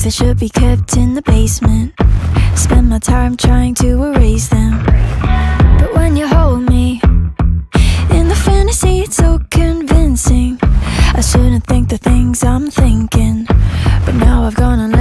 things that should be kept in the basement. Spend my time trying to erase them. But when you hold me in the fantasy, it's so convincing. I shouldn't think the things I'm thinking, but now I've gone on